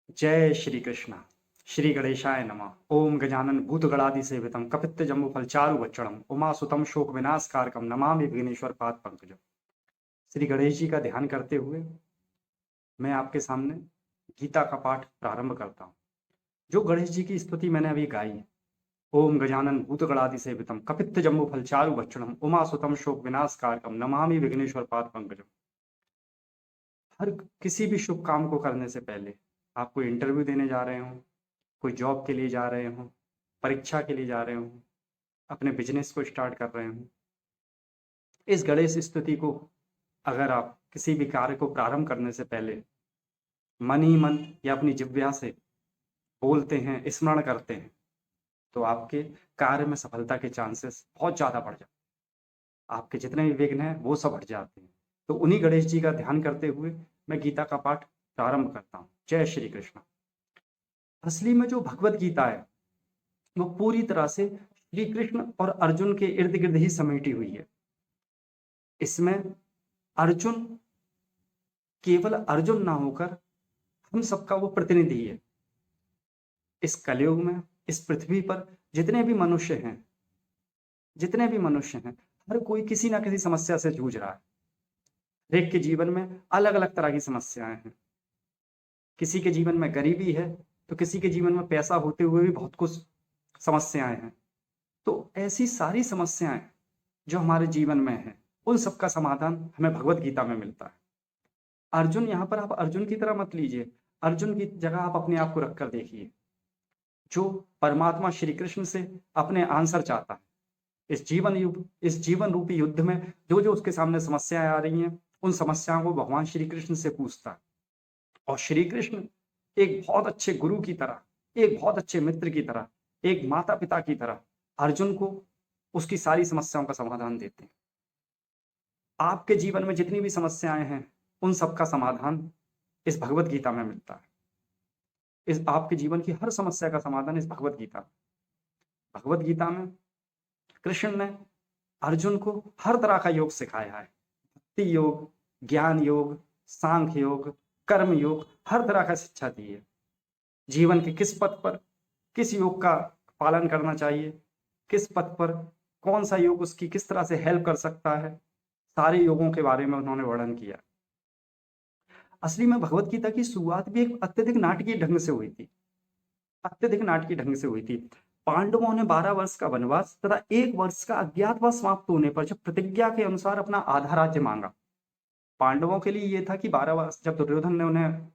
जय श्री कृष्ण। श्री गणेशाय नमः। ओम गजानन भूतगणादि सेवितम कपित्त जम्बुफल चारु भक्षणम उमासुतम शोक विनाशकारकम नमामि विघ्नेश्वर पाद पंकजम। श्री गणेश जी का ध्यान करते हुए मैं आपके सामने गीता का पाठ प्रारंभ करता हूँ। जो गणेश जी की स्तुति मैंने अभी गाई है, ओम गजानन भूतगणादि सेवितम कपित्त जम्बुफल चारु भक्षणम उमासुतम शोक विनाशकारकम नमामि विघ्नेश्वर पाद पंकजम। हर किसी भी शुभ काम को करने से पहले, आप कोई इंटरव्यू देने जा रहे हो, कोई जॉब के लिए जा रहे हो, परीक्षा के लिए जा रहे हो, अपने बिजनेस को स्टार्ट कर रहे हो, इस गणेश स्तुति को अगर आप किसी भी कार्य को प्रारंभ करने से पहले मन ही मन या अपनी जिह्वा से बोलते हैं, स्मरण करते हैं, तो आपके कार्य में सफलता के चांसेस बहुत ज़्यादा बढ़ जाते हैं। आपके जितने भी विघ्न हैं वो सब हट जाते हैं। तो उन्हीं गणेश जी का ध्यान करते हुए मैं गीता का पाठ प्रारंभ करता हूँ। जय श्री कृष्ण। असली में जो भगवत गीता है वो पूरी तरह से श्री कृष्ण और अर्जुन के इर्द गिर्द ही समेटी हुई है। इसमें अर्जुन केवल अर्जुन ना होकर हम सबका वो प्रतिनिधि है। इस कलयुग में, इस पृथ्वी पर जितने भी मनुष्य हैं, हर कोई किसी ना किसी समस्या से जूझ रहा है। हर एक के जीवन में अलग अलग तरह की समस्याएं हैं। किसी के जीवन में गरीबी है तो किसी के जीवन में पैसा होते हुए भी बहुत कुछ समस्याएं हैं। तो ऐसी सारी समस्याएं जो हमारे जीवन में हैं, उन सबका समाधान हमें भगवत गीता में मिलता है। अर्जुन, यहाँ पर आप अर्जुन की तरह मत लीजिए। अर्जुन की जगह आप अपने आप को रखकर देखिए, जो परमात्मा श्री कृष्ण से अपने आंसर चाहता है। इस जीवन रूपी युद्ध में जो जो उसके सामने समस्याएं आ रही हैं, उन समस्याओं को भगवान श्री कृष्ण से पूछता है। और श्री कृष्ण एक बहुत अच्छे गुरु की तरह, एक बहुत अच्छे मित्र की तरह, एक माता पिता की तरह अर्जुन को उसकी सारी समस्याओं का समाधान देते हैं। आपके जीवन में जितनी भी समस्याएं हैं, उन सबका समाधान इस भगवत गीता में मिलता है। इस आपके जीवन की हर समस्या का समाधान इस भगवत गीता में कृष्ण ने अर्जुन को हर तरह का योग सिखाया है। भक्ति योग, ज्ञान योग, सांख्य योग, कर्म योग, हर तरह का शिक्षा दी है। जीवन के किस पथ पर किस योग का पालन करना चाहिए, किस पथ पर कौन सा योग उसकी किस तरह से हेल्प कर सकता है, सारे योगों के बारे में उन्होंने वर्णन किया। असली में भगवत गीता की शुरुआत भी एक अत्यधिक नाटकीय ढंग से हुई थी। पांडवों ने 12 वर्ष का वनवास तथा 1 वर्ष का अज्ञातवास समाप्त होने पर जब प्रतिज्ञा के अनुसार अपना आधा राज्य मांगा। पांडवों के लिए ये था कि 12 वर्ष, जब दुर्योधन ने उन्हें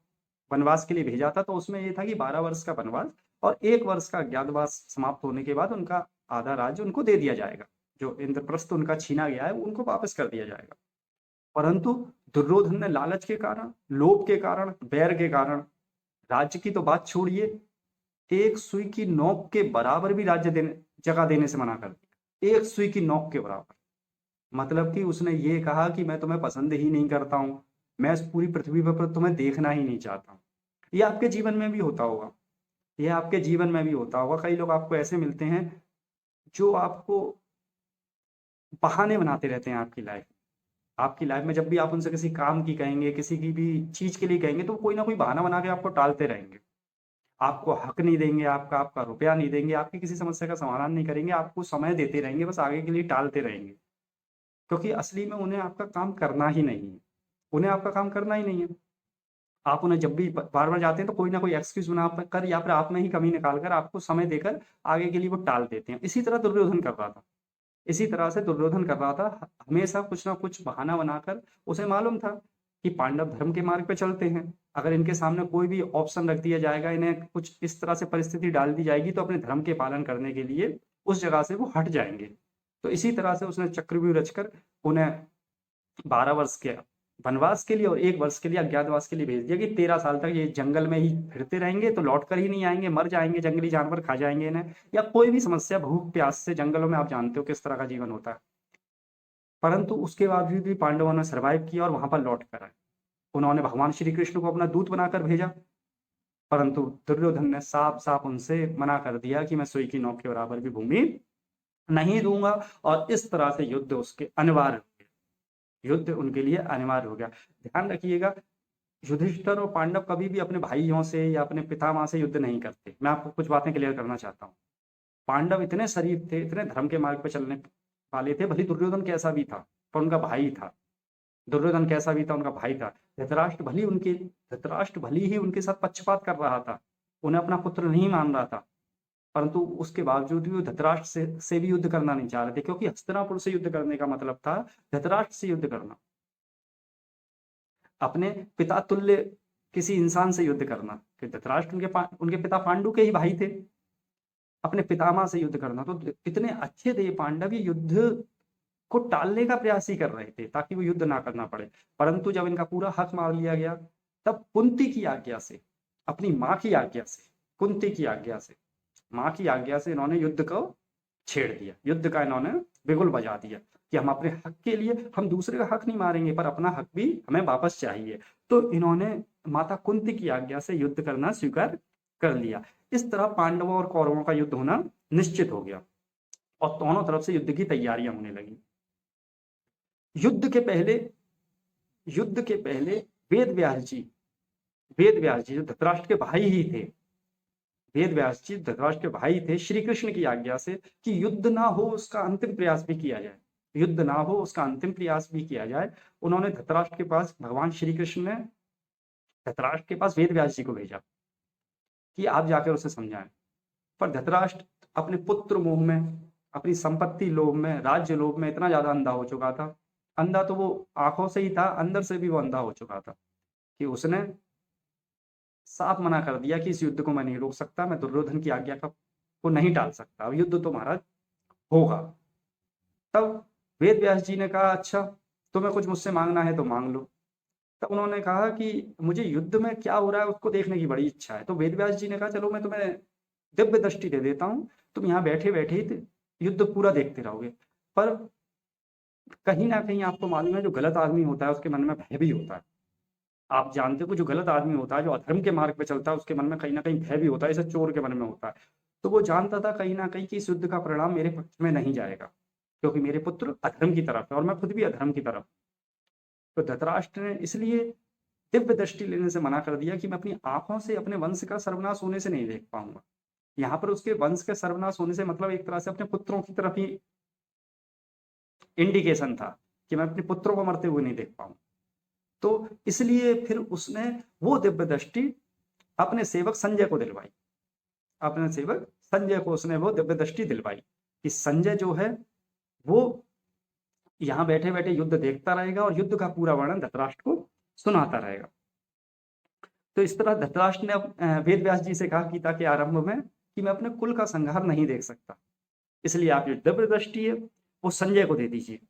वनवास के लिए भेजा था तो उसमें ये था कि 12 वर्ष का वनवास और 1 वर्ष का अज्ञातवास समाप्त होने के बाद उनका आधा राज्य उनको दे दिया जाएगा। जो इंद्रप्रस्थ उनका छीना गया है उनको वापस कर दिया जाएगा। परंतु दुर्योधन ने लालच के कारण, लोभ के कारण, बैर के कारण राज्य की तो बात छोड़िए, एक सुई की नोक के बराबर भी जगह देने से मना कर दिया। एक सुई की नोक के बराबर, मतलब कि उसने ये कहा कि मैं तुम्हें पसंद ही नहीं करता हूं, मैं इस पूरी पृथ्वी पर तुम्हें देखना ही नहीं चाहता हूं। ये आपके जीवन में भी होता होगा, कई लोग आपको ऐसे मिलते हैं जो आपको बहाने बनाते रहते हैं आपकी लाइफ में। जब भी आप उनसे किसी काम की कहेंगे, किसी की भी चीज के लिए कहेंगे, तो कोई ना कोई बहाना बना के आपको टालते रहेंगे। आपको हक नहीं देंगे, आपका आपका रुपया नहीं देंगे, आपकी किसी समस्या का समाधान नहीं करेंगे, आपको समय देते रहेंगे, बस आगे के लिए टालते रहेंगे। क्योंकि असली में उन्हें आपका काम करना ही नहीं है। आप उन्हें जब भी बार बार जाते हैं तो कोई ना कोई एक्सक्यूज बना कर या फिर आप में ही कमी निकाल कर आपको समय देकर आगे के लिए वो टाल देते हैं। इसी तरह से दुर्योधन कर रहा था, हमेशा कुछ ना कुछ बहाना बनाकर। उसे मालूम था कि पांडव धर्म के मार्ग पे चलते हैं, अगर इनके सामने कोई भी ऑप्शन रख दिया जाएगा, इन्हें कुछ इस तरह से परिस्थिति डाल दी जाएगी तो अपने धर्म के पालन करने के लिए उस जगह से वो हट जाएंगे। तो इसी तरह से उसने चक्रव्यूह रचकर उन्हें 12 वर्ष के वनवास के लिए और 1 वर्ष के लिए अज्ञातवास के लिए भेज दिया कि 13 साल तक ये जंगल में ही फिरते रहेंगे, तो लौट कर ही नहीं आएंगे, मर जाएंगे, जंगली जानवर खा जाएंगे इन्हें, या कोई भी समस्या, भूख प्यास से जंगलों में आप जानते हो किस तरह का जीवन होता है। परंतु उसके बावजूद भी पांडवों ने सर्वाइव किया और वहां पर लौट कर आए। उन्होंने भगवान श्री कृष्ण को अपना दूत बनाकर भेजा, परंतु दुर्योधन ने साफ साफ उनसे मना कर दिया कि मैं सुई की नोक के बराबर भी भूमि नहीं दूंगा। और इस तरह से युद्ध उनके लिए अनिवार्य हो गया। ध्यान रखिएगा, युधिष्ठिर और पांडव कभी भी अपने भाइयों से या अपने पितामह से युद्ध नहीं करते। मैं आपको कुछ बातें क्लियर करना चाहता हूँ। पांडव इतने शरीफ थे, इतने धर्म के मार्ग पर चलने वाले थे, भले दुर्योधन कैसा भी था पर उनका भाई था। दुर्योधन कैसा भी था, उनका भाई था। धृतराष्ट्र भली ही उनके साथ पक्षपात कर रहा था, उन्हें अपना पुत्र नहीं मान रहा था, परंतु उसके बावजूद भी वो धृतराष्ट्र से भी युद्ध करना नहीं चाह रहे थे, क्योंकि हस्तिनापुर से युद्ध करने का मतलब था धृतराष्ट्र से युद्ध करना, अपने पिता तुल्य किसी इंसान से युद्ध करना। कि धृतराष्ट्र उनके पिता पांडु के ही भाई थे, अपने पितामह से युद्ध करना। तो इतने अच्छे थे ये पांडव, ये युद्ध को टालने का प्रयास ही कर रहे थे ताकि वो युद्ध ना करना पड़े। परंतु जब इनका पूरा हक मार लिया गया, तब कुंती की आज्ञा से, अपनी माँ की आज्ञा से, कुंती की आज्ञा से, माँ की आज्ञा से इन्होंने युद्ध को छेड़ दिया। युद्ध का इन्होंने बिगुल बजा दिया कि हम अपने हक के लिए, हम दूसरे का हक नहीं मारेंगे पर अपना हक भी हमें वापस चाहिए। तो इन्होंने माता कुंती की आज्ञा से युद्ध करना स्वीकार कर लिया। इस तरह पांडवों और कौरवों का युद्ध होना निश्चित हो गया और दोनों तरफ से युद्ध की तैयारियां होने लगी। युद्ध के पहले वेद व्यास जी जो धृतराष्ट्र के भाई ही थे, वेद व्यास जी धृतराष्ट्र के भाई थे, श्री कृष्ण की आज्ञा से कि युद्ध ना हो उसका अंतिम प्रयास भी किया जाए, युद्ध ना हो उसका अंतिम प्रयास भी किया जाए। उन्होंने धृतराष्ट्र के पास, भगवान श्री कृष्ण ने धृतराष्ट्र के पास वेद व्यास जी को भेजा कि आप जाकर उसे समझाएं। पर धृतराष्ट्र अपने पुत्र मोह में, अपनी संपत्ति लोभ में, राज्य लोभ में इतना ज्यादा अंधा हो चुका था, अंधा तो वो आंखों से ही था, अंदर से भी वो अंधा हो चुका था कि उसने साफ मना कर दिया कि इस युद्ध को मैं नहीं रोक सकता, मैं दुर्योधन की आज्ञा को नहीं टाल सकता, अब युद्ध तो महाराज होगा। तब वेद व्यास जी ने कहा अच्छा तुम्हें कुछ मुझसे मांगना है तो मांग लो। तब उन्होंने कहा कि मुझे युद्ध में क्या हो रहा है उसको देखने की बड़ी इच्छा है। तो वेद व्यास जी ने कहा चलो मैं तुम्हें दिव्य दृष्टि दे देता हूँ, तुम यहाँ बैठे बैठे ही युद्ध पूरा देखते रहोगे। पर कहीं ना कहीं आपको मालूम है जो गलत आदमी होता है उसके मन में भय भी होता है। आप जानते हो जो गलत आदमी होता है, जो अधर्म के मार्ग पे चलता है, उसके मन में कहीं ना कहीं भय भी होता है, जैसे चोर के मन में होता है। तो वो जानता था कहीं ना कहीं कि इस युद्ध का परिणाम मेरे पक्ष में नहीं जाएगा, क्योंकि मेरे पुत्र अधर्म की तरफ है और मैं खुद भी अधर्म की तरफ। तो धृतराष्ट्र ने इसलिए दिव्य दृष्टि लेने से मना कर दिया कि मैं अपनी आंखों से अपने वंश का सर्वनाश होने से नहीं देख पाऊंगा। यहाँ पर उसके वंश के सर्वनाश होने से मतलब एक तरह से अपने पुत्रों की तरफ ही इंडिकेशन था कि मैं अपने पुत्रों को मरते हुए नहीं देख पाऊंगा। तो इसलिए फिर उसने वो दिव्य दृष्टि अपने सेवक संजय को दिलवाई, अपने सेवक संजय को उसने वो दिव्य दृष्टि दिलवाई कि संजय जो है वो यहाँ बैठे बैठे युद्ध देखता रहेगा और युद्ध का पूरा वर्णन धृतराष्ट्र को सुनाता रहेगा। तो इस तरह धृतराष्ट्र ने वेद व्यास जी से कहा गीता के आरंभ में कि मैं अपने कुल का संहार नहीं देख सकता, इसलिए आप जो दिव्य दृष्टि है वो संजय को दे दीजिए।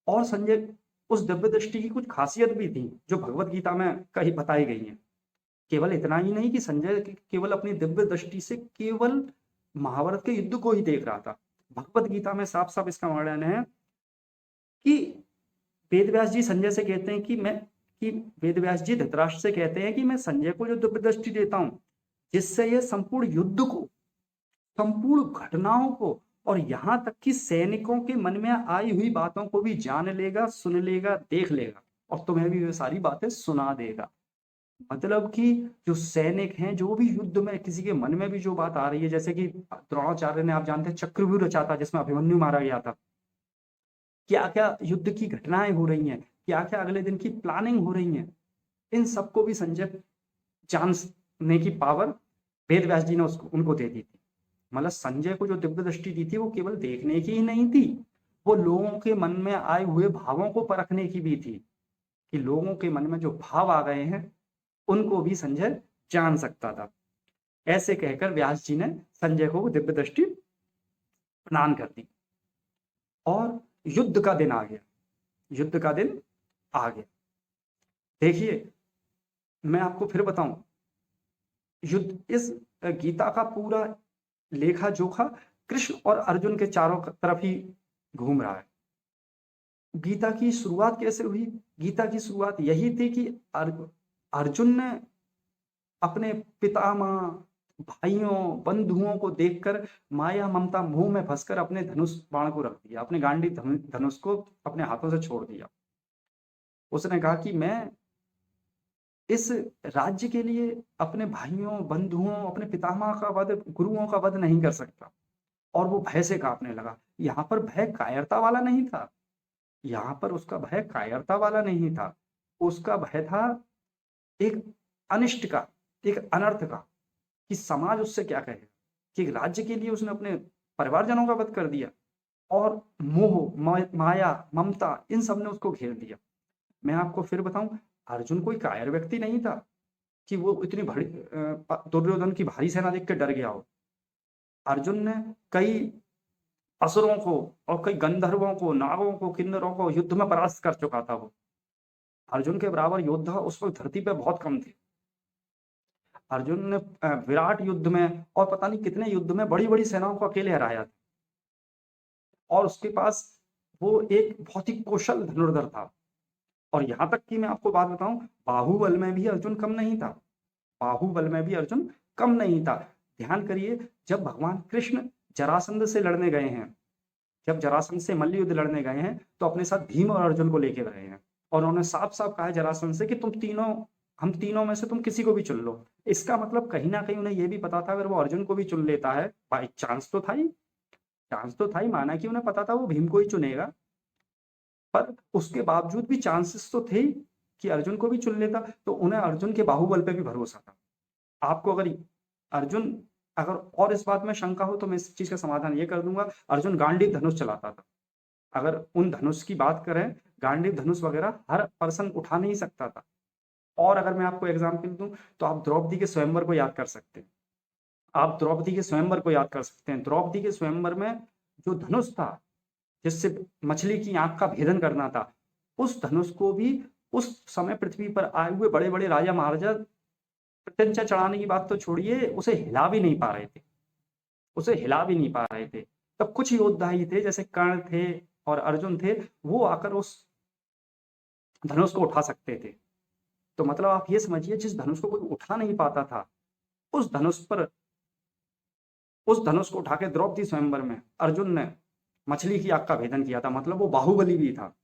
और संजय, उस दिव्य दृष्टि की कुछ खासियत भी थी जो भगवत गीता में कही बताई गई है। केवल इतना ही नहीं कि संजय केवल अपनी दिव्य दृष्टि से केवल महाभारत के युद्ध को ही देख रहा था। भगवत गीता में साफ साफ इसका वर्णन है कि वेद व्यास जी संजय से कहते हैं कि वेद व्यास जी धृतराष्ट्र से कहते हैं कि मैं संजय को जो दिव्य दृष्टि देता हूं जिससे यह संपूर्ण युद्ध को, संपूर्ण घटनाओं को और यहां तक कि सैनिकों के मन में आई हुई बातों को भी जान लेगा, सुन लेगा, देख लेगा और तुम्हें भी वे सारी बातें सुना देगा। मतलब कि जो सैनिक हैं, जो भी युद्ध में किसी के मन में भी जो बात आ रही है, जैसे कि द्रोणाचार्य ने, आप जानते हैं, चक्रव्यूह रचा था जिसमें अभिमन्यु मारा गया था। क्या क्या युद्ध की घटनाएं हो रही हैं, क्या क्या अगले दिन की प्लानिंग हो रही है, इन सबको भी संजय जानने की पावर वेद व्यास जी ने उनको दे दी थी। मतलब संजय को जो दिव्य दृष्टि दी थी वो केवल देखने की ही नहीं थी, वो लोगों के मन में आए हुए भावों को परखने की भी थी कि लोगों के मन में जो भाव आ गए हैं उनको भी संजय जान सकता था। ऐसे कहकर व्यास जी ने संजय को दिव्य दृष्टि प्रदान कर दी और युद्ध का दिन आ गया, युद्ध का दिन आ गया। देखिए मैं आपको फिर बताऊं, युद्ध, इस गीता का पूरा लेखा जोखा कृष्ण और अर्जुन के चारों तरफ ही घूम रहा है। गीता की शुरुआत कैसे हुई? गीता की शुरुआत यही थी कि अर्जुन ने अपने पितामह, भाइयों, बंधुओं को देखकर माया, ममता, मोह में फंसकर अपने धनुष बाण को रख दिया, अपने गांडी धनुष को अपने हाथों से छोड़ दिया। उसने कहा कि मैं इस राज्य के लिए अपने भाइयों, बंधुओं, अपने पितामह का वध, गुरुओं का वध नहीं कर सकता और वो भय से काँपने लगा। यहाँ पर भय कायरता वाला नहीं था, यहाँ पर उसका भय कायरता वाला नहीं था, उसका भय था एक अनिष्ट का, एक अनर्थ का, कि समाज उससे क्या कहेगा, कि एक राज्य के लिए उसने अपने परिवारजनों का वध कर दिया और मोह, माया, ममता इन सब ने उसको घेर दिया। मैं आपको फिर बताऊँ, अर्जुन कोई कायर व्यक्ति नहीं था कि वो इतनी बड़ी दुर्योधन की भारी सेना देख के डर गया हो। अर्जुन ने कई असुरों को और कई गंधर्वों को, नागों को, किन्नरों को युद्ध में परास्त कर चुका था वो। अर्जुन के बराबर योद्धा उस वक़्त धरती पे बहुत कम थे। अर्जुन ने विराट युद्ध में और पता नहीं कितने युद्ध में बड़ी-बड़ी सेनाओं को अकेले हराया था। और उसके पास वो एक बहुत ही कुशल धनुर्धर था। और यहाँ तक कि मैं आपको बात बताऊँ, बाहुबल में भी अर्जुन कम नहीं था। बाहुबल में भी अर्जुन कम नहीं था। ध्यान करिए, जब भगवान कृष्ण जरासंध से लड़ने गए हैं, जब जरासंध से मल्ल युद्ध लड़ने गए हैं, तो अपने साथ भीम और अर्जुन को लेके गए हैं और उन्होंने साफ-साफ कहा है जरासंध से कि हम तीनों में से तुम किसी को भी चुन लो। इसका मतलब कहीं न कहीं उन्हें ये भी पता था अगर वो अर्जुन को भी चुन लेता है, बाई चांस तो था ही, चांस तो था ही, माना कि उन्हें पता था वो भीम को ही चुनेगा। पर उसके बावजूद भी चांसेस तो थे ही कि अर्जुन को भी चुन लेता, तो उन्हें अर्जुन के बाहुबल पे भी भरोसा था। आपको अगर अर्जुन अगर और इस बात में शंका हो तो मैं इस चीज़ का समाधान ये कर दूँगा, अर्जुन गांडीव धनुष चलाता था। अगर उन धनुष की बात करें, गांडीव धनुष वगैरह हर पर्सन उठा नहीं सकता था। और अगर मैं आपको एग्ज़ाम्पल दूँ, तो आप द्रौपदी के स्वयंवर को याद कर सकते हैं। आप द्रौपदी के स्वयंवर को याद कर सकते हैं। द्रौपदी के स्वयंवर में जो धनुष था, जिससे मछली की आँख का भेदन करना था, उस धनुष को भी उस समय पृथ्वी पर आए हुए बड़े-बड़े राजा महाराजा प्रत्यंचा चढ़ाने की बात तो छोड़िए, उसे हिला भी नहीं पा रहे थे। उसे हिला भी नहीं पा रहे थे। तब कुछ योद्धा ही थे, जैसे कर्ण थे और अर्जुन थे, वो आकर उस धनुष को उठा सकते थे। तो मतलब आप ये समझिए, जिस धनुष को कोई उठा नहीं पाता था, उस धनुष पर उस धनुष को उठा के द्रौपदी स्वयंवर में अर्जुन ने मछली की आग का भेदन किया था। मतलब वो बाहुबली भी था,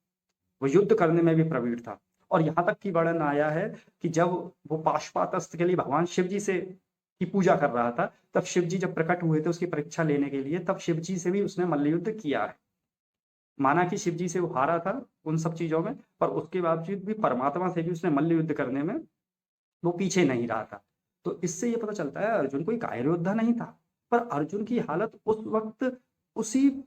वो युद्ध करने में भी प्रवीण था। और यहाँ तक की वर्णन आया है कि जब वो पाशुपात अस्त्र के लिए भगवान शिव जी से की पूजा कर रहा था, तब शिव जी जब प्रकट हुए थे उसकी परीक्षा लेने के लिए, तब शिव जी से भी उसने मल्ल युद्ध किया है। माना कि शिव जी से वो हारा था उन सब चीज़ों में, पर उसके बावजूद भी परमात्मा से भी उसने मल्ल युद्ध करने में वो पीछे नहीं रहा था। तो इससे ये पता चलता है अर्जुन कोई कायर योद्धा नहीं था, पर अर्जुन की हालत उस वक़्त उसी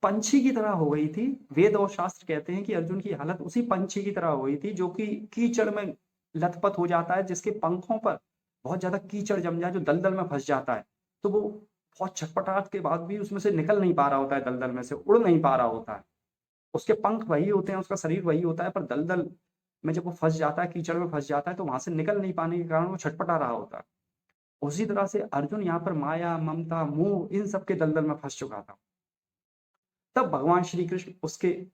पंछी की तरह हो गई थी। वेद और शास्त्र कहते हैं कि अर्जुन की हालत उसी पंछी की तरह हो गई थी जो कि कीचड़ में लथपथ हो जाता है, जिसके पंखों पर बहुत ज़्यादा कीचड़ जम जाए, जो दलदल में फँस जाता है। तो वो बहुत छटपटाहट के बाद भी उसमें से निकल नहीं पा रहा होता है, दलदल में से उड़ नहीं पा रहा होता है। उसके पंख वही होते हैं, उसका शरीर वही होता है, पर दलदल में जब वो फँस जाता है, कीचड़ में फँस जाता है, तो वहाँ से निकल नहीं पाने के कारण वो छटपटा रहा होता है। उसी तरह से अर्जुन यहाँ पर माया, ममता, मोह इन सब के दलदल में फँस चुका था। तब भगवान श्री कृष्ण उसके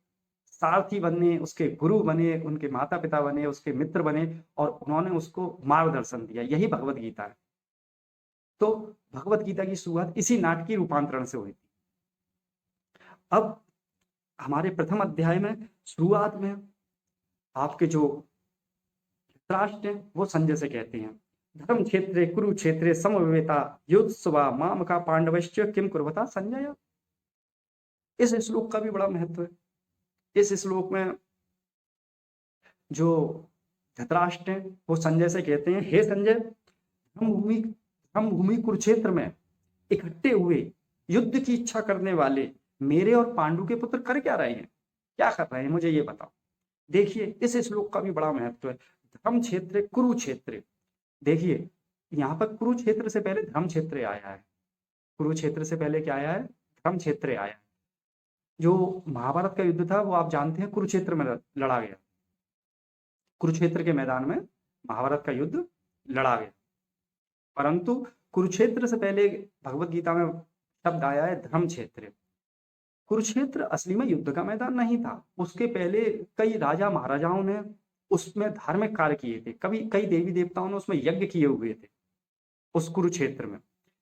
सारथी बने, उसके गुरु बने, उनके माता-पिता बने, उसके मित्र बने और उन्होंने उसको मार्गदर्शन दिया। यही भगवत गीता है। तो भगवत गीता की शुरुआत इसी नाटकीय रूपांतरण से हुई थी। अब हमारे प्रथम अध्याय में शुरुआत में आपके जो धृतराष्ट्र हैं, वो संजय से कहते हैं, धर्म क्षेत्रे कुरुक्षेत्रे समवेता युत्सवा मामका पांडवश्च किम कुर्वता संजय। इस श्लोक का भी बड़ा महत्व है। इस श्लोक में जो धृतराष्ट्र हैं, वो संजय से कहते हैं, हे संजय, हम भूमि कुरुक्षेत्र में इकट्ठे हुए युद्ध की इच्छा करने वाले मेरे और पांडु के पुत्र कर क्या रहे हैं, क्या कर रहे हैं, मुझे ये बताओ। देखिए, इस श्लोक का भी बड़ा महत्व है। धर्म क्षेत्र कुरुक्षेत्र, देखिए यहाँ पर कुरुक्षेत्र से पहले धर्म क्षेत्र आया है। कुरुक्षेत्र से पहले क्या आया है, धर्म क्षेत्र आया है। जो महाभारत का युद्ध था वो आप जानते हैं कुरुक्षेत्र में लड़ा गया। कुरुक्षेत्र के मैदान में महाभारत का युद्ध लड़ा गया। परंतु कुरुक्षेत्र से पहले भगवत गीता में शब्द आया है धर्म क्षेत्र। कुरुक्षेत्र असली में युद्ध का मैदान नहीं था। उसके पहले कई राजा महाराजाओं ने उसमें धार्मिक कार्य किए थे, कई देवी देवताओं ने उसमें यज्ञ किए हुए थे उस कुरुक्षेत्र में।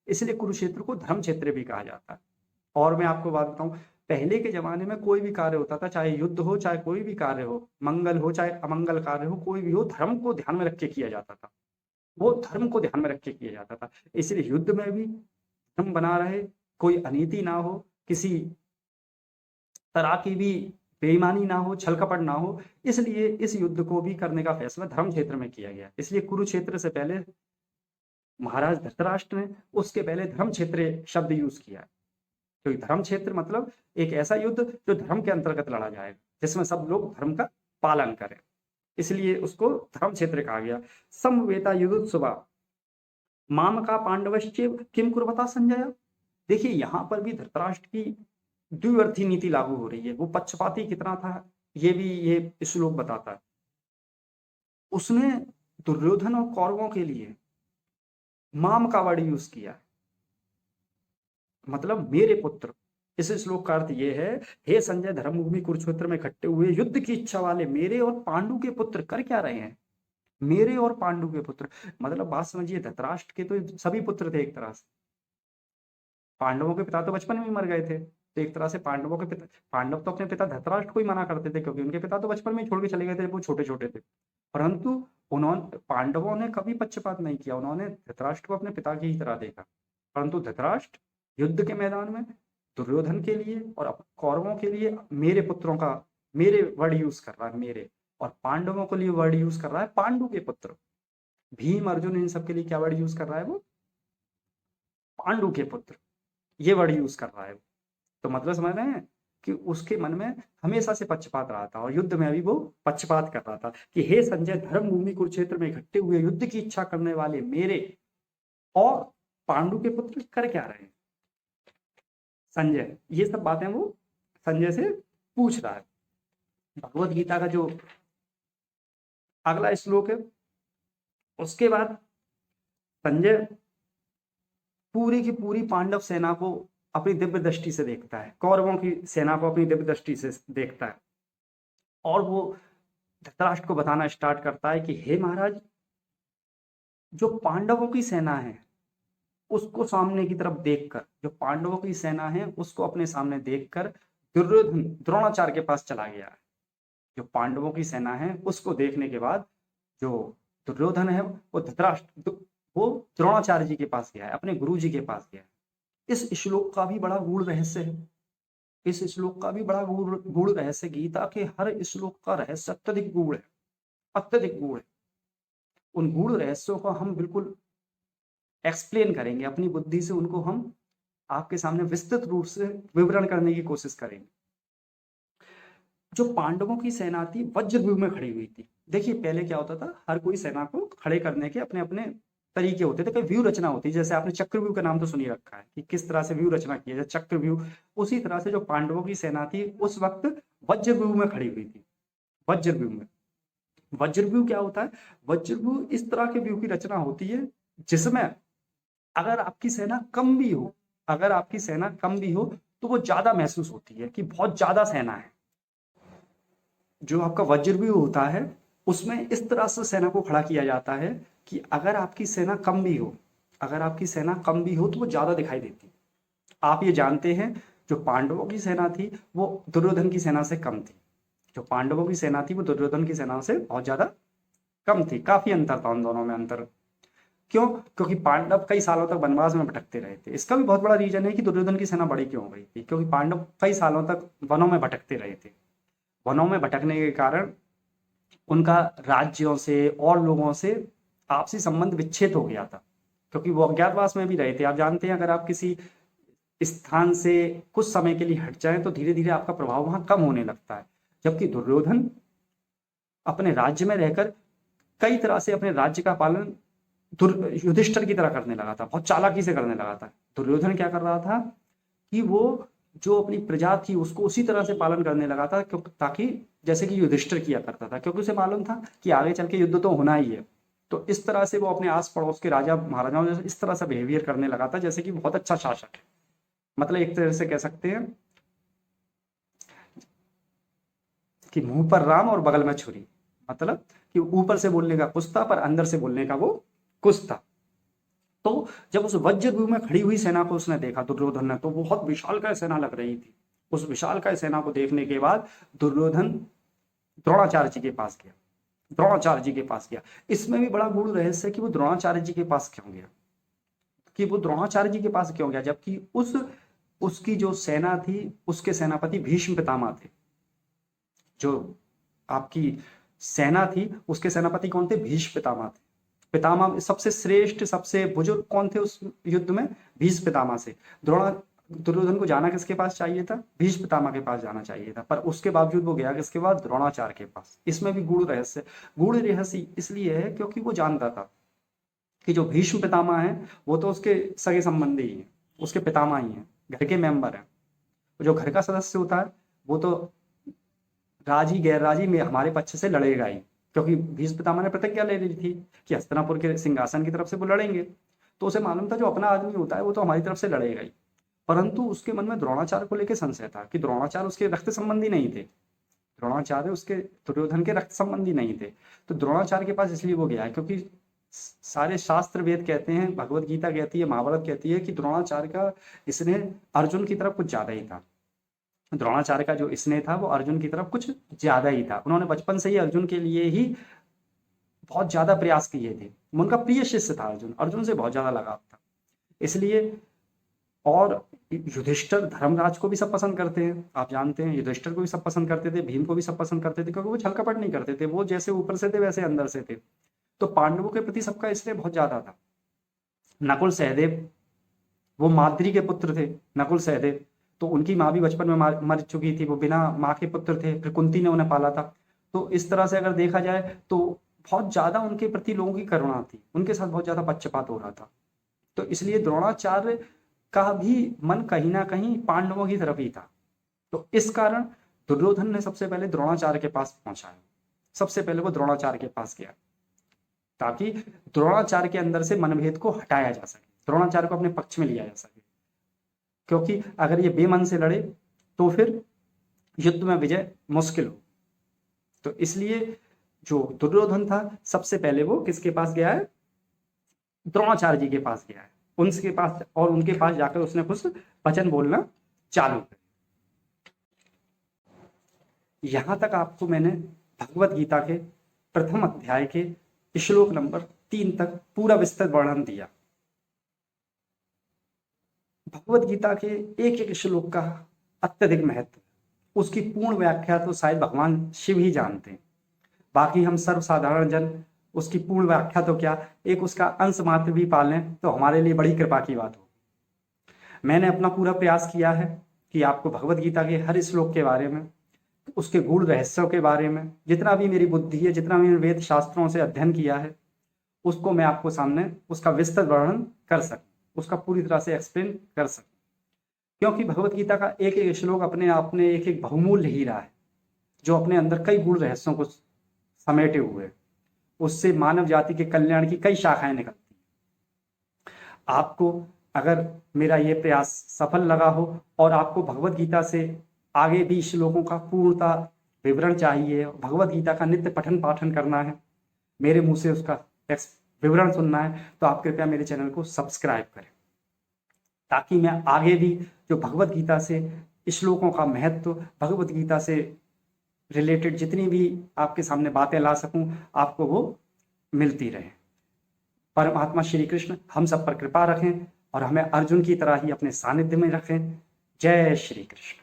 इसलिए कुरुक्षेत्र को धर्म क्षेत्र भी कहा जाता है। और मैं आपको बात बताऊं, पहले के जमाने में कोई भी कार्य होता था, चाहे युद्ध हो, चाहे कोई भी कार्य हो, मंगल हो चाहे अमंगल कार्य हो, कोई भी हो, धर्म को ध्यान में रख के किया जाता था। वो धर्म को ध्यान में रख के किया जाता था। इसलिए युद्ध में भी धर्म बना रहे, कोई अनीति ना हो, किसी तरह की भी बेईमानी ना हो, छल कपट ना हो, इसलिए इस युद्ध को भी करने का फैसला धर्म क्षेत्र में किया गया। इसलिए कुरुक्षेत्र से पहले महाराज धृतराष्ट्र ने उसके पहले धर्म क्षेत्र शब्द यूज किया है, क्योंकि धर्म क्षेत्र मतलब एक ऐसा युद्ध जो धर्म के अंतर्गत लड़ा जाएगा, जिसमें सब लोग धर्म का पालन करें, इसलिए उसको धर्म क्षेत्र कहा गया। समवेता युद्धोत्सवा माम का पांडवश्च किम कुर्वता संजय। देखिए यहाँ पर भी धृतराष्ट्र की द्विअर्थी नीति लागू हो रही है। वो पक्षपाती कितना था ये भी ये श्लोक बताता है। उसने दुर्योधन और कौरवों के लिए माम का वर्ड यूज किया, मतलब मेरे पुत्र। इस श्लोक का अर्थ ये है, हे संजय, धर्मभूमि कुरुक्षेत्र में इकट्ठे हुए युद्ध की इच्छा वाले मेरे और पांडु के पुत्र कर क्या रहे हैं? मेरे और पांडु के पुत्र, मतलब बात समझिए, धृतराष्ट्र के तो सभी पुत्र थे एक तरह से। पांडवों के पिता तो बचपन में ही मर गए थे, तो एक तरह से पांडवों के पिता, पांडव तो अपने पिता धृतराष्ट्र को ही मना करते थे, क्योंकि उनके पिता तो बचपन में ही छोड़ के चले गए थे जब वो छोटे छोटे थे। परंतु उन्होंने, पांडवों ने कभी पक्षपात नहीं किया, उन्होंने धृतराष्ट्र को अपने पिता की ही तरह देखा। परंतु धृतराष्ट्र युद्ध के मैदान में दुर्योधन के लिए और कौरवों के लिए मेरे पुत्रों का, मेरे वर्ड यूज कर रहा है मेरे, और पांडवों के लिए वर्ड यूज कर रहा है पांडु के पुत्र। भीम अर्जुन इन सब के लिए क्या वर्ड यूज कर रहा है? वो पांडु के पुत्र, ये वर्ड यूज कर रहा है। तो मतलब समझ रहे हैं कि उसके मन में हमेशा से पक्षपात रहा था, और युद्ध में भी वो पक्षपात कर रहा था कि हे संजय, धर्म भूमि कुरुक्षेत्र में इकट्ठे हुए युद्ध की इच्छा करने वाले मेरे और पांडु के पुत्र कर क्या रहे हैं? संजय, ये सब बातें वो संजय से पूछ रहा है। भगवत गीता का जो अगला श्लोक है, उसके बाद संजय पूरी की पूरी पांडव सेना को अपनी दिव्य दृष्टि से देखता है, कौरवों की सेना को अपनी दिव्य दृष्टि से देखता है, और वो धृतराष्ट्र को बताना स्टार्ट करता है कि हे महाराज, जो पांडवों की सेना है उसको सामने की तरफ देखकर, जो पांडवों की सेना है उसको अपने सामने देखकर दुर्योधन द्रोणाचार्य के पास चला गया है। जो पांडवों की सेना है उसको देखने के बाद जो दुर्योधन है वो धृतराष्ट्र, वो द्रोणाचार्य जी के पास गया है, अपने गुरु जी के पास गया है। इस श्लोक का भी बड़ा गूढ़ रहस्य है। इस श्लोक का भी बड़ा गूढ़ रहस्य, गीता के हर श्लोक का रहस्य अत्यधिक गूढ़ है, अत्यधिक गूढ़ है। उन गूढ़ रहस्यों को हम बिल्कुल एक्सप्लेन करेंगे अपनी बुद्धि से, उनको हम आपके सामने विस्तृत रूप से विवरण करने की कोशिश करेंगे। जो पांडवों की सेना थी वज्रव्यूह में खड़ी हुई थी। देखिए पहले क्या होता था, हर कोई सेना को खड़े करने के अपने अपने तरीके होते थे, कई व्यू रचना होती है। जैसे आपने चक्रव्यूह का नाम तो सुनी रखा है कि किस तरह से व्यू रचना किया जाए, चक्रव्यूह। उसी तरह से जो पांडवों की सेना थी उस वक्त वज्रव्यूह में खड़ी हुई थी। वज्रव्यूह में, वज्रव्यूह क्या होता है? वज्रव्यूह इस तरह के व्यू की रचना होती है जिसमें अगर आपकी सेना कम भी हो, अगर आपकी सेना कम भी हो तो वो ज्यादा महसूस होती है कि बहुत ज्यादा सेना है। जो आपका वज्रव्यूह होता है उसमें इस तरह से सेना को खड़ा किया जाता है कि अगर आपकी सेना कम भी हो, अगर आपकी सेना कम भी हो तो वो ज्यादा दिखाई देती है। आप ये जानते हैं जो पांडवों की सेना थी वो दुर्योधन की सेना से कम थी। जो पांडवों की सेना थी वो दुर्योधन की सेना से बहुत ज्यादा कम थी, काफी अंतर था उन दोनों में। अंतर क्यों? क्योंकि पांडव कई सालों तक वनवास में भटकते रहे थे। इसका भी बहुत बड़ा रीजन है कि दुर्योधन की सेना बड़ी क्यों हो गई थी, क्योंकि पांडव कई सालों तक वनों में भटकते रहे थे। वनों में भटकने के कारण उनका राज्यों से और लोगों से आपसी संबंध विच्छेद हो गया था, क्योंकि वो अज्ञातवास में भी रहे थे। आप जानते हैं अगर आप किसी स्थान से कुछ समय के लिए हट जाएं तो धीरे धीरे आपका प्रभाव वहां कम होने लगता है। जबकि दुर्योधन अपने राज्य में रहकर कई तरह से अपने राज्य का पालन युधिष्ठिर की तरह करने लगा था, बहुत चालाकी से करने लगा था। दुर्योधन क्या कर रहा था कि वो जो अपनी प्रजा थी उसको उसी तरह से पालन करने लगा था ताकि जैसे कि युधिष्ठिर किया करता था, क्योंकि उसे मालूम था कि आगे चल के युद्ध तो होना ही है। तो इस तरह से वो अपने आस पड़ोस के राजा महाराजाओं से इस तरह से बिहेवियर करने लगा था जैसे कि बहुत अच्छा शासक है। मतलब एक तरह से कह सकते हैं कि मुंह पर राम और बगल में छुरी, मतलब कि ऊपर से बोलने का कुछ था पर अंदर से बोलने का वो कुछ था। तो जब उस वज्रव्यूह में खड़ी हुई सेना को उसने देखा दुर्योधन ने, तो बहुत विशालकाय सेना लग रही थी। उस विशालकाय सेना को देखने के बाद दुर्योधन द्रोणाचार्य जी के पास गया, द्रोणाचार्य जी के पास गया। इसमें भी बड़ा गूढ़ रहस्य है कि वो द्रोणाचार्य जी के पास क्यों गया, कि वो द्रोणाचार्य जी के पास क्यों गया, जबकि उसकी जो सेना थी उसके सेनापति भीष्म पितामह थे। जो आपकी सेना थी उसके सेनापति कौन थे? भीष्म पितामह थे। पितामह सबसे श्रेष्ठ, सबसे बुजुर्ग कौन थे उस युद्ध में? भीष्म पितामह से। दुर्योधन को जाना किसके पास चाहिए था? भीष्म पितामह के पास जाना चाहिए था, पर उसके बावजूद वो गया किसके पास? द्रोणाचार्य के पास। इसमें भी गूढ़ रहस्य। गूढ़ रहस्य इसलिए है क्योंकि वो जानता था कि जो भीष्म पितामह है वो तो उसके सगे संबंधी ही है, उसके पितामह ही है, घर के मेंबर हैं। जो घर का सदस्य होता है वो तो राजी गैर राजी में हमारे पक्ष से लड़ेगा ही, क्योंकि भीष्म पितामह ने प्रतिज्ञा ले ली थी कि हस्तिनापुर के सिंहासन की तरफ से वो लड़ेंगे, तो उसे मालूम था जो अपना आदमी होता है वो तो हमारी तरफ से लड़ेगा ही। परंतु उसके मन में द्रोणाचार्य को लेकर संशय था कि द्रोणाचार्य उसके रक्त संबंधी नहीं थे, द्रोणाचार्य उसके दुर्योधन के रक्त संबंधी नहीं थे। तो द्रोणाचार्य के पास इसलिए वो गया है क्योंकि सारे शास्त्र वेद कहते हैं, भगवत गीता कहती है, महाभारत कहती है कि द्रोणाचार्य का स्नेह अर्जुन की तरफ कुछ ज्यादा ही था। द्रोणाचार्य का जो स्नेह था वो अर्जुन की तरफ कुछ ज्यादा ही था। उन्होंने बचपन से ही अर्जुन के लिए ही बहुत ज्यादा प्रयास किए थे। उनका प्रिय शिष्य था अर्जुन, अर्जुन से बहुत ज्यादा लगाव था इसलिए। और युधिष्ठिर धर्मराज को भी सब पसंद करते हैं, आप जानते हैं, युधिष्ठिर को भी सब पसंद करते थे, भीम को भी सब पसंद करते थे, क्योंकि वो छल कपट नहीं करते थे, वो जैसे ऊपर से थे वैसे अंदर से थे। तो पांडवों के प्रति सबका स्नेह बहुत ज्यादा था। नकुल सहदेव वो माद्री के पुत्र थे, नकुल सहदेव, तो उनकी माँ भी बचपन में मर चुकी थी, वो बिना माँ के पुत्र थे, फिर कुंती ने उन्हें पाला था। तो इस तरह से अगर देखा जाए तो बहुत ज्यादा उनके प्रति लोगों की करुणा थी, उनके साथ बहुत ज्यादा पक्षपात हो रहा था। तो इसलिए द्रोणाचार्य का भी मन कहीं ना कहीं पांडवों की तरफ ही था। तो इस कारण दुर्योधन ने सबसे पहले द्रोणाचार्य के पास पहुंचा, सबसे पहले वो द्रोणाचार्य के पास गया ताकि द्रोणाचार्य के अंदर से मनभेद को हटाया जा सके, द्रोणाचार्य को अपने पक्ष में लिया जा सके। क्योंकि अगर ये बेमन से लड़े तो फिर युद्ध में विजय मुश्किल हो। तो इसलिए जो दुर्योधन था सबसे पहले वो किसके पास गया है? द्रोणाचार्य जी के पास गया है, उनके पास, और उनके पास जाकर उसने कुछ वचन बोलना चालू कर। यहां तक आपको मैंने भगवत गीता के प्रथम अध्याय के श्लोक नंबर 3 तक पूरा विस्तृत वर्णन दिया। भगवत गीता के एक एक श्लोक का अत्यधिक महत्व, उसकी पूर्ण व्याख्या तो शायद भगवान शिव ही जानते हैं, बाकी हम सर्वसाधारण जन उसकी पूर्ण व्याख्या तो क्या, एक उसका अंश मात्र भी पालें तो हमारे लिए बड़ी कृपा की बात हो। मैंने अपना पूरा प्रयास किया है कि आपको भगवत गीता के हर श्लोक के बारे में, उसके गूढ़ रहस्यों के बारे में, जितना भी मेरी बुद्धि है, जितना भी वेद शास्त्रों से अध्ययन किया है, उसको मैं आपको सामने उसका विस्तृत वर्णन कर सकूं, उसका पूरी तरह से एक्सप्लेन कर सकूं। क्योंकि भगवत गीता का एक एक श्लोक अपने आप में एक एक बहुमूल्य हीरा है, जो अपने अंदर कई गूढ़ रहस्यों को समेटे हुए, उससे मानव जाति के कल्याण की कई शाखाएं निकलती हैं। आपको अगर मेरा ये प्रयास सफल लगा हो और आपको भगवत गीता से आगे भी श्लोकों का पूर्णता विवरण चाहिए, भगवत गीता का नित्य पठन पाठन करना है, मेरे मुंह से उसका विवरण सुनना है, तो आप कृपया मेरे चैनल को सब्सक्राइब करें, ताकि मैं आगे भी जो भगवत गीता से श्लोकों का महत्व, भगवत गीता से रिलेटेड जितनी भी आपके सामने बातें ला सकूं, आपको वो मिलती रहे। परमात्मा श्री कृष्ण हम सब पर कृपा रखें और हमें अर्जुन की तरह ही अपने सानिध्य में रखें। जय श्री कृष्ण।